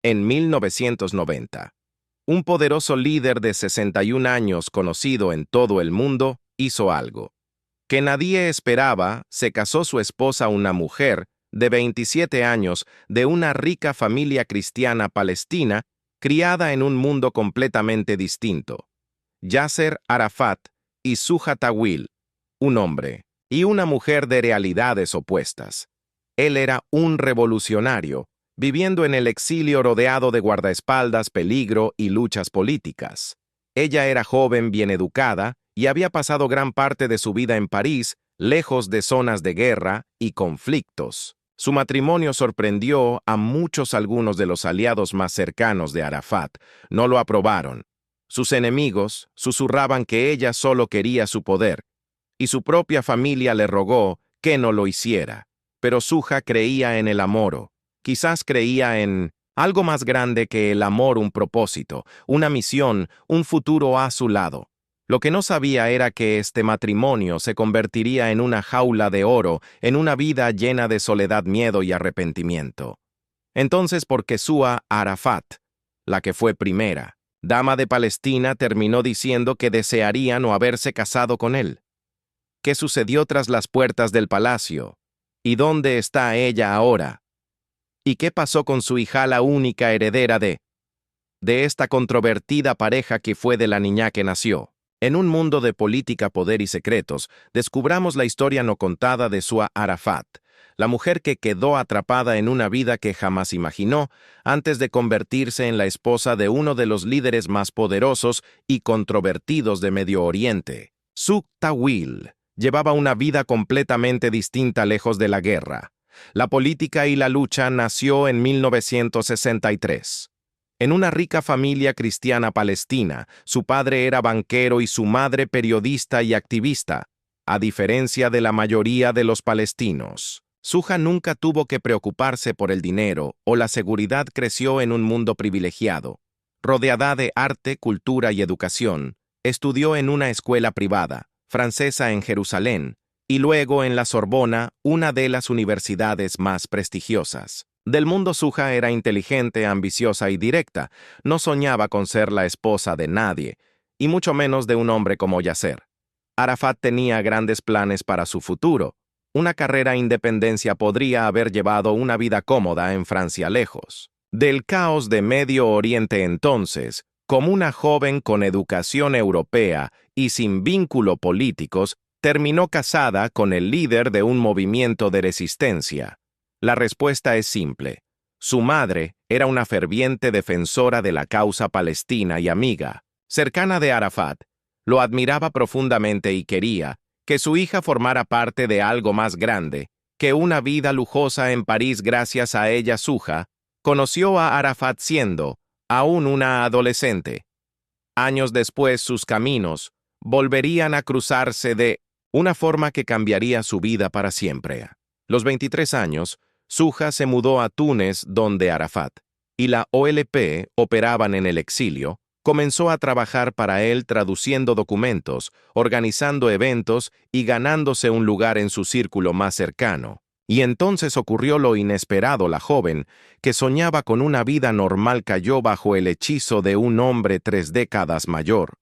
En 1990, un poderoso líder de 61 años conocido en todo el mundo hizo algo que nadie esperaba. Se casó su esposa, una mujer de 27 años de una rica familia cristiana palestina criada en un mundo completamente distinto. Yasser Arafat y Suja Tawil, un hombre y una mujer de realidades opuestas. Él era un revolucionario, viviendo en el exilio rodeado de guardaespaldas, peligro y luchas políticas. Ella era joven, bien educada, y había pasado gran parte de su vida en París, lejos de zonas de guerra y conflictos. Su matrimonio sorprendió a muchos. Algunos de los aliados más cercanos de Arafat no lo aprobaron. Sus enemigos susurraban que ella solo quería su poder, y su propia familia le rogó que no lo hiciera. Pero Suja creía en el amor. Quizás creía en algo más grande que el amor, un propósito, una misión, un futuro a su lado. Lo que no sabía era que este matrimonio se convertiría en una jaula de oro, en una vida llena de soledad, miedo y arrepentimiento. Entonces, porque Sua Arafat, la que fue primera dama de Palestina, terminó diciendo que desearía no haberse casado con él. ¿Qué sucedió tras las puertas del palacio? ¿Y dónde está ella ahora? ¿Y qué pasó con su hija, la única heredera de esta controvertida pareja que fue de la niña que nació? En un mundo de política, poder y secretos, descubramos la historia no contada de Sua Arafat, la mujer que quedó atrapada en una vida que jamás imaginó antes de convertirse en la esposa de uno de los líderes más poderosos y controvertidos de Medio Oriente. Suja Tawil llevaba una vida completamente distinta, lejos de la guerra, la política y la lucha. Nació en 1963. En una rica familia cristiana palestina. Su padre era banquero y su madre periodista y activista. A diferencia de la mayoría de los palestinos, Suja nunca tuvo que preocuparse por el dinero o la seguridad. Creció en un mundo privilegiado, rodeada de arte, cultura y educación. Estudió en una escuela privada, francesa, en Jerusalén, y luego en la Sorbona, una de las universidades más prestigiosas del mundo. Suja era inteligente, ambiciosa y directa. No soñaba con ser la esposa de nadie, y mucho menos de un hombre como Yasser. Arafat tenía grandes planes para su futuro. Una carrera, independencia. Podría haber llevado una vida cómoda en Francia, lejos del caos de Medio Oriente. Entonces, como una joven con educación europea y sin vínculos políticos, terminó casada con el líder de un movimiento de resistencia. La respuesta es simple. Su madre era una ferviente defensora de la causa palestina y amiga cercana de Arafat. Lo admiraba profundamente y quería que su hija formara parte de algo más grande que una vida lujosa en París. Gracias a ella, Suja conoció a Arafat siendo aún una adolescente. Años después, sus caminos volverían a cruzarse de una forma que cambiaría su vida para siempre. Los 23 años, Suja se mudó a Túnez, donde Arafat y la OLP operaban en el exilio. Comenzó a trabajar para él, traduciendo documentos, organizando eventos y ganándose un lugar en su círculo más cercano. Y entonces ocurrió lo inesperado. La joven, que soñaba con una vida normal, cayó bajo el hechizo de un hombre 3 décadas mayor.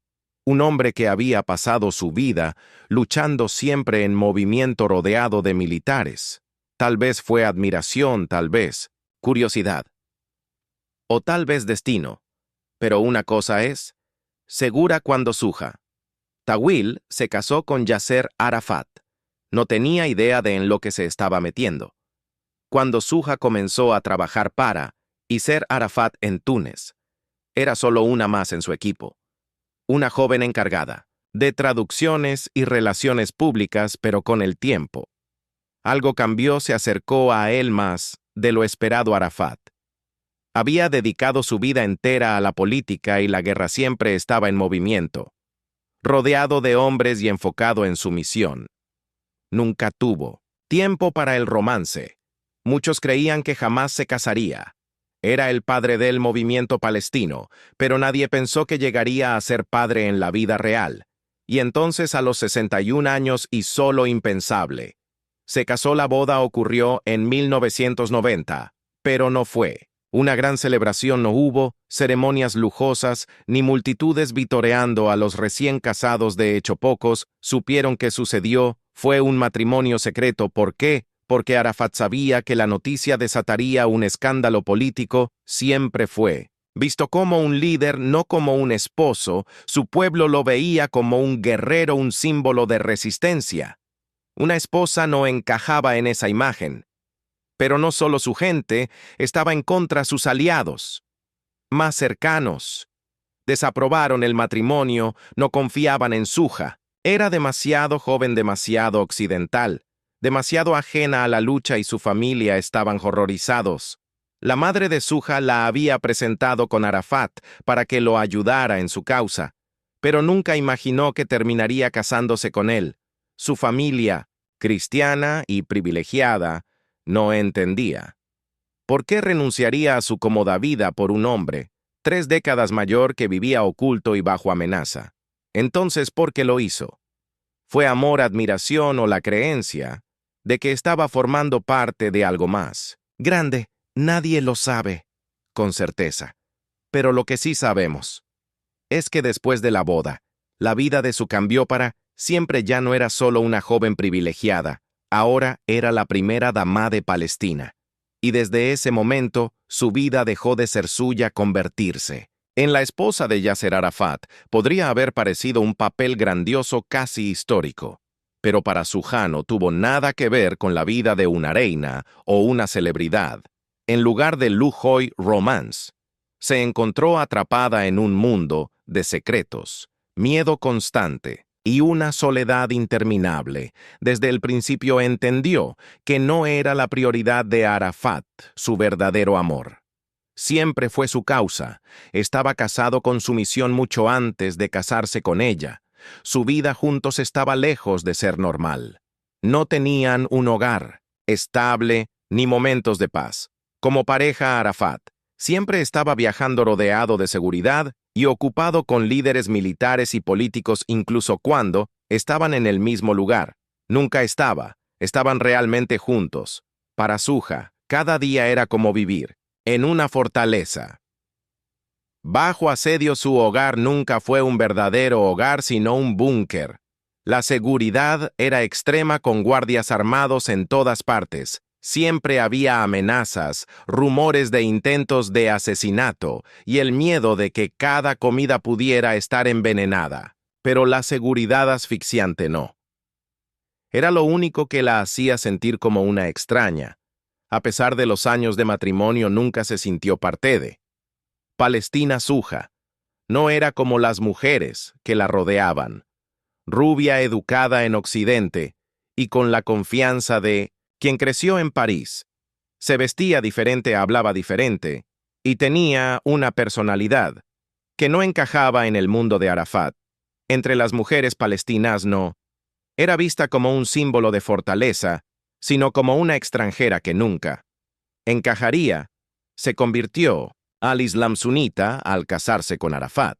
Un hombre que había pasado su vida luchando siempre en movimiento, rodeado de militares. Tal vez fue admiración, tal vez curiosidad, o tal vez destino. Pero una cosa es segura: cuando Suja Tawil se casó con Yasser Arafat, no tenía idea de en lo que se estaba metiendo. Cuando Suja comenzó a trabajar para Yasser Arafat en Túnez, era solo una más en su equipo. Una joven encargada de traducciones y relaciones públicas. Pero con el tiempo, algo cambió. Se acercó a él más de lo esperado. Arafat había dedicado su vida entera a la política y la guerra. Siempre estaba en movimiento, rodeado de hombres y enfocado en su misión. Nunca tuvo tiempo para el romance. Muchos creían que jamás se casaría. Era el padre del movimiento palestino, pero nadie pensó que llegaría a ser padre en la vida real. Y entonces, a los 61 años, y solo impensable, se casó. La boda ocurrió en 1990, pero no fue Una gran celebración no hubo, ceremonias lujosas, ni multitudes vitoreando a los recién casados. De hecho, pocos supieron qué sucedió. Fue un matrimonio secreto. ¿Por qué? Porque Arafat sabía que la noticia desataría un escándalo político. Siempre fue visto como un líder, no como un esposo. Su pueblo lo veía como un guerrero, un símbolo de resistencia. Una esposa no encajaba en esa imagen. Pero no solo su gente, estaba en contra sus aliados, más cercanos. Desaprobaron el matrimonio, no confiaban en Suja. Era demasiado joven, demasiado occidental, demasiado ajena a la lucha, y su familia estaban horrorizados. La madre de Suja la había presentado con Arafat para que lo ayudara en su causa, pero nunca imaginó que terminaría casándose con él. Su familia, cristiana y privilegiada, no entendía. ¿Por qué renunciaría a su cómoda vida por un hombre, 3 décadas mayor, que vivía oculto y bajo amenaza? Entonces, ¿por qué lo hizo? ¿Fue amor, admiración o la creencia de que estaba formando parte de algo más grande? Nadie lo sabe con certeza. Pero lo que sí sabemos es que después de la boda, la vida de su cambió para siempre. Ya no era solo una joven privilegiada, ahora era la primera dama de Palestina. Y desde ese momento, su vida dejó de ser suya, convertirse en la esposa de Yasser Arafat. Podría haber parecido un papel grandioso, casi histórico. Pero para Suja no tuvo nada que ver con la vida de una reina o una celebridad. En lugar de lujoy romance, se encontró atrapada en un mundo de secretos, miedo constante y una soledad interminable. Desde el principio entendió que no era la prioridad de Arafat su verdadero amor. Siempre fue su causa. Estaba casado con su misión mucho antes de casarse con ella. Su vida juntos estaba lejos de ser normal. No tenían un hogar estable ni momentos de paz. Como pareja, Arafat siempre estaba viajando rodeado de seguridad y ocupado con líderes militares y políticos, incluso cuando estaban en el mismo lugar. Nunca estaban realmente juntos. Para Suja, cada día era como vivir en una fortaleza. Bajo asedio, su hogar nunca fue un verdadero hogar, sino un búnker. La seguridad era extrema, con guardias armados en todas partes. Siempre había amenazas, rumores de intentos de asesinato y el miedo de que cada comida pudiera estar envenenada. Pero la seguridad asfixiante no. Era lo único que la hacía sentir como una extraña. A pesar de los años de matrimonio, nunca se sintió parte de Palestina. Suja no era como las mujeres que la rodeaban. Rubia, educada en Occidente y con la confianza de quien creció en París. Se vestía diferente, hablaba diferente y tenía una personalidad que no encajaba en el mundo de Arafat. Entre las mujeres palestinas no era vista como un símbolo de fortaleza, sino como una extranjera que nunca encajaría. Se convirtió al Islam sunita al casarse con Arafat.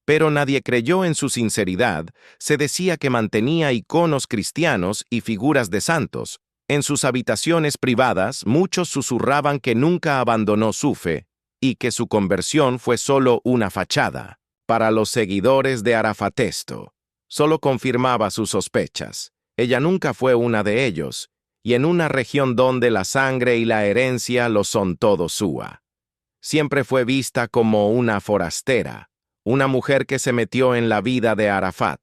Pero nadie creyó en su sinceridad. Se decía que mantenía iconos cristianos y figuras de santos en sus habitaciones privadas. Muchos susurraban que nunca abandonó su fe y que su conversión fue solo una fachada. Para los seguidores de Arafat esto solo confirmaba sus sospechas. Ella nunca fue una de ellos, y en una región donde la sangre y la herencia lo son todo suya. Siempre fue vista como una forastera, una mujer que se metió en la vida de Arafat,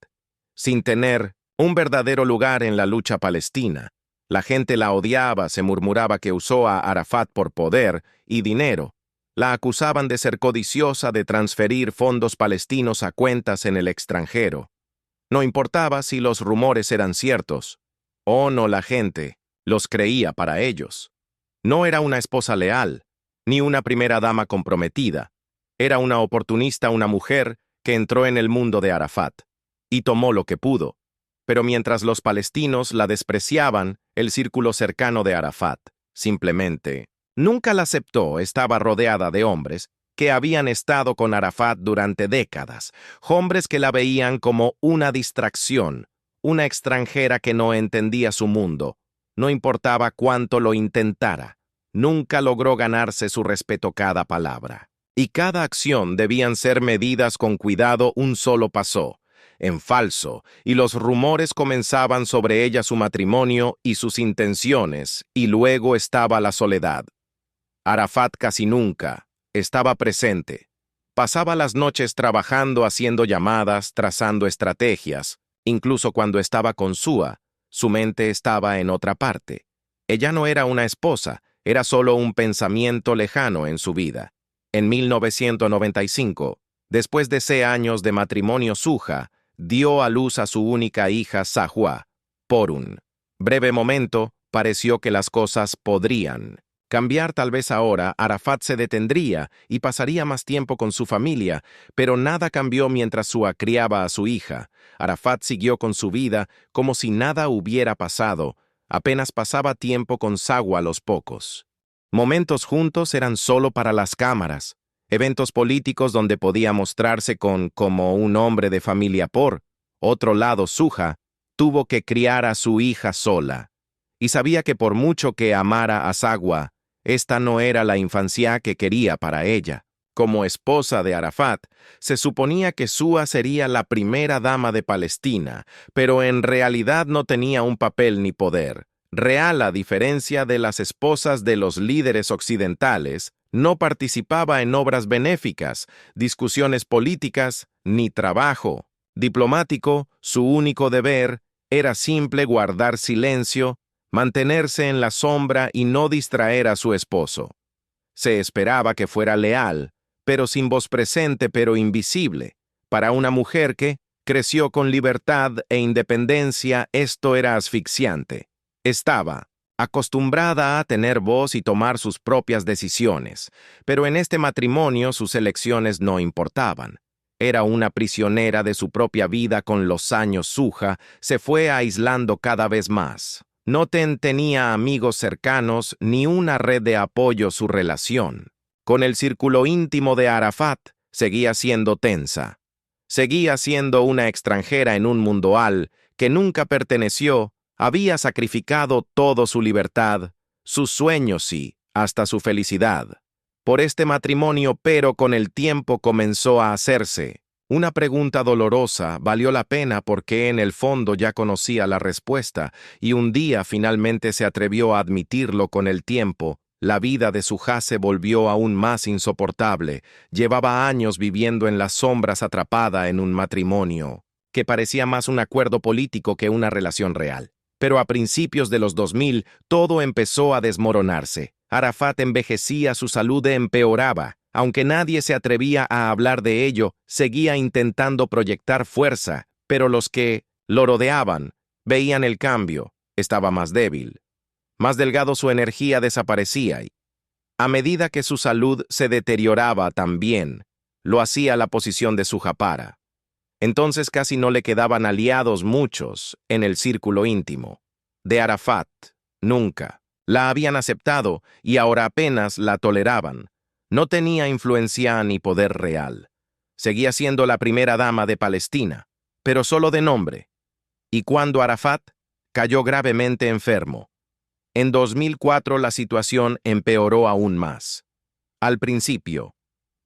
sin tener un verdadero lugar en la lucha palestina. La gente la odiaba, se murmuraba que usó a Arafat por poder y dinero. La acusaban de ser codiciosa, de transferir fondos palestinos a cuentas en el extranjero. No importaba si los rumores eran ciertos o no, la gente los creía para ellos. No era una esposa leal, ni una primera dama comprometida. Era una oportunista, una mujer que entró en el mundo de Arafat y tomó lo que pudo. Pero mientras los palestinos la despreciaban, el círculo cercano de Arafat simplemente nunca la aceptó. Estaba rodeada de hombres que habían estado con Arafat durante décadas, hombres que la veían como una distracción, una extranjera que no entendía su mundo, no importaba cuánto lo intentara. nunca logró ganarse su respeto cada palabra. Y cada acción debían ser medidas con cuidado. Un solo pasó, en falso, y los rumores comenzaban sobre ella, su matrimonio y sus intenciones, y luego estaba la soledad. Arafat casi nunca estaba presente. Pasaba las noches trabajando, haciendo llamadas, trazando estrategias. Incluso cuando estaba con Sua, su mente estaba en otra parte. Ella no era una esposa, era solo un pensamiento lejano en su vida. En 1995, después de 6 años de matrimonio, Suja dio a luz a su única hija, Sahua. Por un breve momento, pareció que las cosas podrían cambiar. Tal vez ahora Arafat se detendría y pasaría más tiempo con su familia, pero nada cambió mientras Sua criaba a su hija. Arafat siguió con su vida como si nada hubiera pasado. Apenas pasaba tiempo con Sahua a los pocos momentos juntos eran solo para las cámaras, eventos políticos donde podía mostrarse como un hombre de familia. Por otro lado, Suja tuvo que criar a su hija sola, y sabía que por mucho que amara a Sahua, esta no era la infancia que quería para ella. Como esposa de Arafat, se suponía que Sua sería la primera dama de Palestina, pero en realidad no tenía un papel ni poder real. A diferencia de las esposas de los líderes occidentales, no participaba en obras benéficas, discusiones políticas, ni trabajo diplomático. Su único deber era simple: guardar silencio, mantenerse en la sombra y no distraer a su esposo. Se esperaba que fuera leal, pero sin voz, presente pero invisible. Para una mujer que creció con libertad e independencia, esto era asfixiante. Estaba acostumbrada a tener voz y tomar sus propias decisiones, pero en este matrimonio sus elecciones no importaban. Era una prisionera de su propia vida. Con los años, Suja se fue aislando cada vez más. No tenía amigos cercanos ni una red de apoyo. Su relación con el círculo íntimo de Arafat seguía siendo tensa. Seguía siendo una extranjera en un mundo al que nunca perteneció. Había sacrificado toda su libertad, sus sueños y hasta su felicidad por este matrimonio, pero con el tiempo comenzó a hacerse una pregunta dolorosa. Valió la pena, porque en el fondo ya conocía la respuesta, y un día finalmente se atrevió a admitirlo. Con el tiempo, la vida de Suja se volvió aún más insoportable. Llevaba años viviendo en las sombras, atrapada en un matrimonio que parecía más un acuerdo político que una relación real. Pero a principios de los 2000, todo empezó a desmoronarse. Arafat envejecía, su salud empeoraba. Aunque nadie se atrevía a hablar de ello, seguía intentando proyectar fuerza, pero los que lo rodeaban veían el cambio. Estaba más débil, más delgado, su energía desaparecía, y a medida que su salud se deterioraba también, lo hacía la posición de Suja. Entonces casi no le quedaban aliados. Muchos en el círculo íntimo de Arafat nunca la habían aceptado y ahora apenas la toleraban. No tenía influencia ni poder real. Seguía siendo la primera dama de Palestina, pero solo de nombre. Y cuando Arafat cayó gravemente enfermo, en 2004, la situación empeoró aún más. Al principio,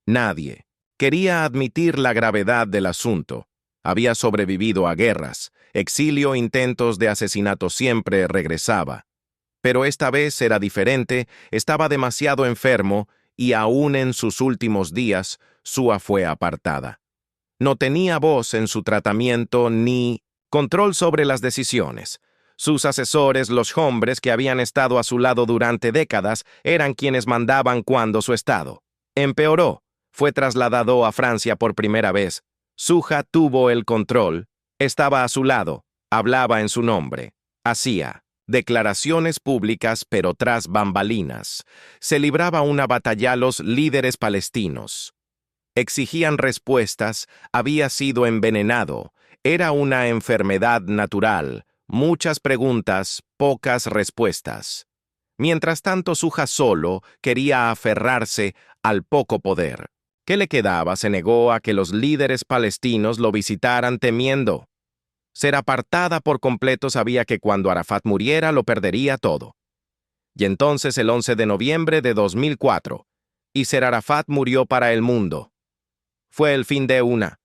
nadie quería admitir la gravedad del asunto. Había sobrevivido a guerras, exilio, intentos de asesinato. Siempre regresaba. Pero esta vez era diferente. Estaba demasiado enfermo y aún en sus últimos días, Sua fue apartada. No tenía voz en su tratamiento ni control sobre las decisiones. Sus asesores, los hombres que habían estado a su lado durante décadas, eran quienes mandaban. Cuando su estado empeoró, fue trasladado a Francia por primera vez. Suja tuvo el control, estaba a su lado, hablaba en su nombre, hacía declaraciones públicas, pero tras bambalinas se libraba una batalla. Los líderes palestinos exigían respuestas. Había sido envenenado, era una enfermedad natural. Muchas preguntas, pocas respuestas. Mientras tanto, Suja solo quería aferrarse al poco poder. ¿Qué le quedaba? Se negó a que los líderes palestinos lo visitaran, temiendo ser apartada por completo. Sabía que cuando Arafat muriera lo perdería todo. Y entonces el 11 de noviembre de 2004, Yasser Arafat murió para el mundo. Fue el fin de una.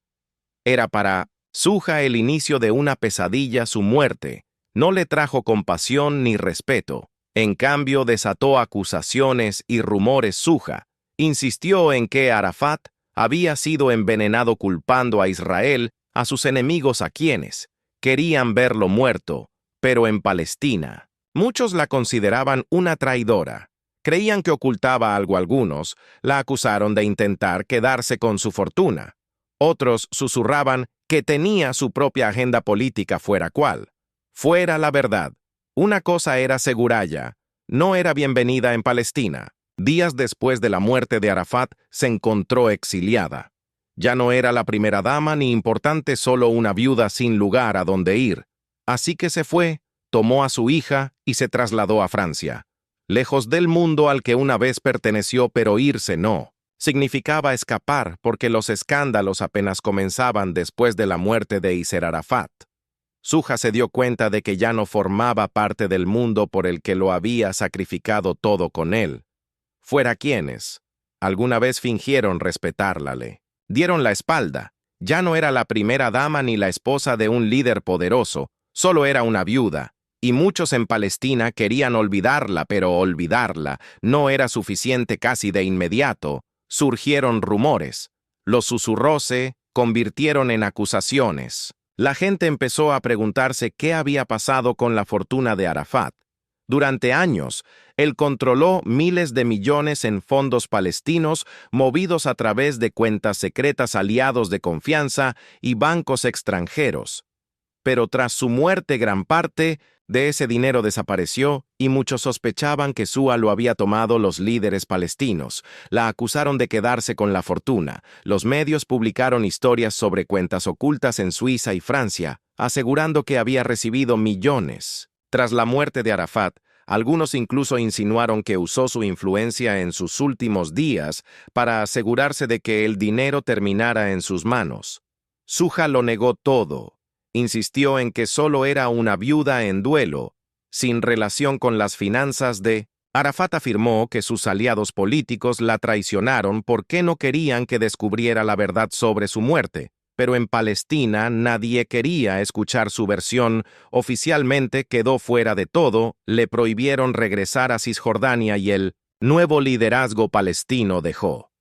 Era para Suja el inicio de una pesadilla. Su muerte no le trajo compasión ni respeto. En cambio, desató acusaciones y rumores. Suja insistió en que Arafat había sido envenenado, culpando a Israel, a sus enemigos, a quienes querían verlo muerto, pero en Palestina. Muchos la consideraban una traidora. Creían que ocultaba algo. Algunos la acusaron de intentar quedarse con su fortuna. Otros susurraban que tenía su propia agenda política. Fuera cual fuera la verdad, una cosa era segura: ya no era bienvenida en Palestina. Días después de la muerte de Arafat, se encontró exiliada. Ya no era la primera dama ni importante, solo una viuda sin lugar a donde ir. Así que se fue, tomó a su hija y se trasladó a Francia, lejos del mundo al que una vez perteneció. Pero irse no significaba escapar, porque los escándalos apenas comenzaban después de la muerte de Yasser Arafat. Suja se dio cuenta de que ya no formaba parte del mundo por el que lo había sacrificado todo con él. Fuera quienes alguna vez fingieron respetarla, le dieron la espalda. Ya no era la primera dama ni la esposa de un líder poderoso, solo era una viuda. Y muchos en Palestina querían olvidarla, pero olvidarla no era suficiente. Casi de inmediato surgieron rumores. Los susurros se convirtieron en acusaciones. La gente empezó a preguntarse qué había pasado con la fortuna de Arafat. Durante años, él controló miles de millones en fondos palestinos movidos a través de cuentas secretas, aliados de confianza y bancos extranjeros. Pero tras su muerte, gran parte de ese dinero desapareció y muchos sospechaban que Suja lo había tomado. Los líderes palestinos la acusaron de quedarse con la fortuna. Los medios publicaron historias sobre cuentas ocultas en Suiza y Francia, asegurando que había recibido millones. Tras la muerte de Arafat, algunos incluso insinuaron que usó su influencia en sus últimos días para asegurarse de que el dinero terminara en sus manos. Suja lo negó todo. Insistió en que solo era una viuda en duelo, sin relación con las finanzas de Arafat. Afirmó que sus aliados políticos la traicionaron porque no querían que descubriera la verdad sobre su muerte. Pero en Palestina nadie quería escuchar su versión. Oficialmente quedó fuera de todo, le prohibieron regresar a Cisjordania y el nuevo liderazgo palestino dejó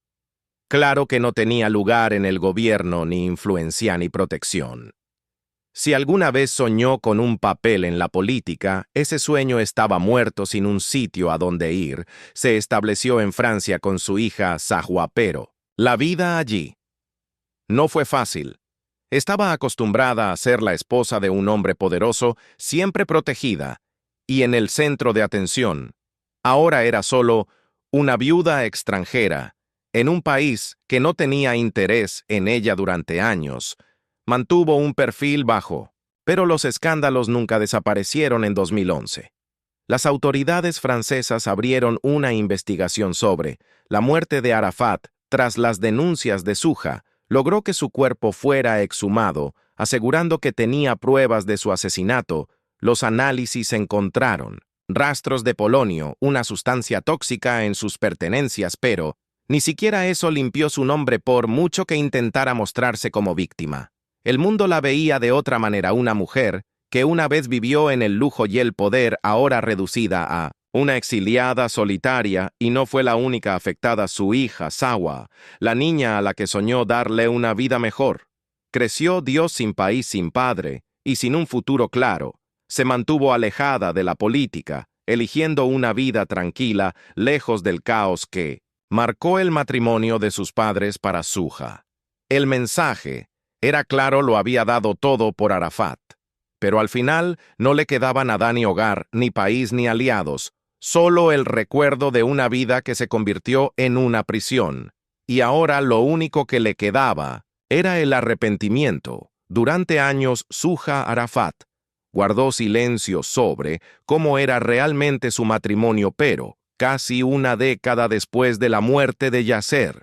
claro que no tenía lugar en el gobierno, ni influencia ni protección. Si alguna vez soñó con un papel en la política, ese sueño estaba muerto. Sin un sitio a donde ir, se estableció en Francia con su hija Sahwa, pero la vida allí no fue fácil. Estaba acostumbrada a ser la esposa de un hombre poderoso, siempre protegida y en el centro de atención. Ahora era solo una viuda extranjera, en un país que no tenía interés en ella durante años. Mantuvo un perfil bajo, pero los escándalos nunca desaparecieron. En 2011, las autoridades francesas abrieron una investigación sobre la muerte de Arafat. Tras las denuncias de Suja, logró que su cuerpo fuera exhumado, asegurando que tenía pruebas de su asesinato. Los análisis encontraron rastros de polonio, una sustancia tóxica, en sus pertenencias, pero ni siquiera eso limpió su nombre, por mucho que intentara mostrarse como víctima. El mundo la veía de otra manera: una mujer que una vez vivió en el lujo y el poder, ahora reducida a una exiliada solitaria. Y no fue la única afectada. Su hija, Sahwa, la niña a la que soñó darle una vida mejor, creció Dios sin país, sin padre y sin un futuro claro. Se mantuvo alejada de la política, eligiendo una vida tranquila, lejos del caos que marcó el matrimonio de sus padres. Para Suja, el mensaje era claro: lo había dado todo por Arafat. Pero al final no le quedaba nada, ni hogar, ni país, ni aliados, solo el recuerdo de una vida que se convirtió en una prisión. Y ahora lo único que le quedaba era el arrepentimiento. Durante años, Suja Arafat guardó silencio sobre cómo era realmente su matrimonio, pero casi una década después de la muerte de Yasser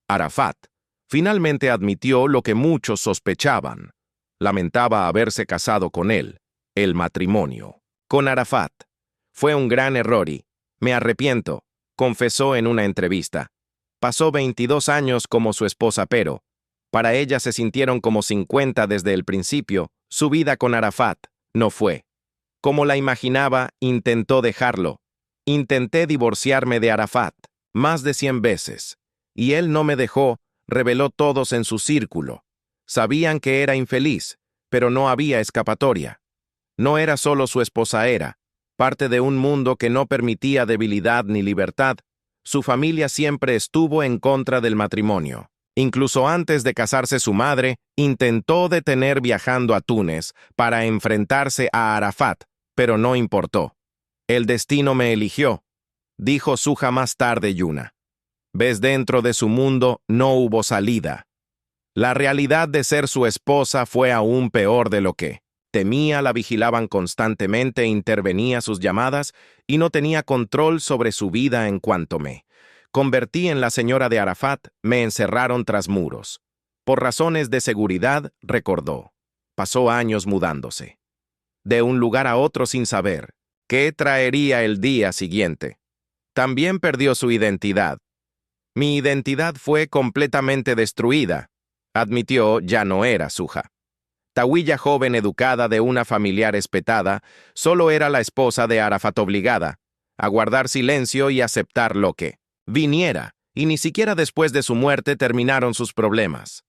Arafat, finalmente admitió lo que muchos sospechaban. Lamentaba haberse casado con él. El matrimonio con Arafat fue un gran error y Me arrepiento, confesó en una entrevista. Pasó 22 años como su esposa, pero para ella se sintieron como 50 desde el principio. Su vida con Arafat no fue como la imaginaba. Intentó dejarlo. Intenté divorciarme de Arafat más de 100 veces. Y él no me dejó. Reveló todos en su círculo. Sabían que era infeliz, pero no había escapatoria. No era solo su esposa, era parte de un mundo que no permitía debilidad ni libertad. Su familia siempre estuvo en contra del matrimonio. Incluso antes de casarse, su madre intentó detener viajando a Túnez para enfrentarse a Arafat, pero no importó. El destino me eligió, dijo Suja más tarde. Yuna. Ves, dentro de su mundo no hubo salida. La realidad de ser su esposa fue aún peor de lo que temía. La vigilaban constantemente, intervenía sus llamadas y no tenía control sobre su vida. En cuanto me convertí en la señora de Arafat, me encerraron tras muros. Por razones de seguridad, recordó. Pasó años mudándose de un lugar a otro sin saber qué traería el día siguiente. También perdió su identidad. Mi identidad fue completamente destruida, admitió. Ya no era Suja. Tawiya, joven educada de una familia respetada, solo era la esposa de Arafat, obligada a guardar silencio y aceptar lo que viniera, y ni siquiera después de su muerte terminaron sus problemas.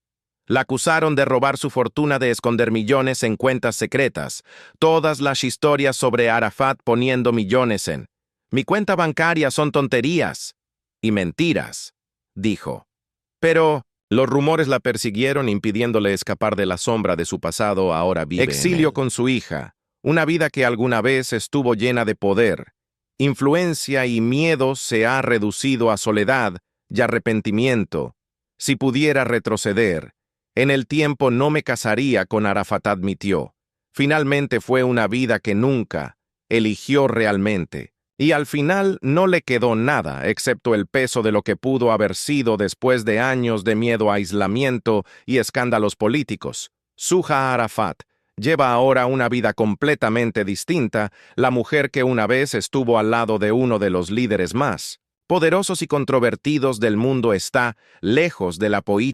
La acusaron de robar su fortuna, de esconder millones en cuentas secretas, todas las historias sobre Arafat poniendo millones en mi cuenta bancaria son tonterías y mentiras, dijo. Pero los rumores la persiguieron, impidiéndole escapar de la sombra de su pasado. Ahora vive exilio con su hija, una vida que alguna vez estuvo llena de poder, influencia y miedo se ha reducido a soledad y arrepentimiento. Si pudiera retroceder en el tiempo, no me casaría con Arafat, admitió. Finalmente fue una vida que nunca eligió realmente. Y al final no le quedó nada, excepto el peso de lo que pudo haber sido después de años de miedo, aislamiento y escándalos políticos. Suja Arafat lleva ahora una vida completamente distinta. La mujer que una vez estuvo al lado de uno de los líderes más poderosos y controvertidos del mundo está lejos de la política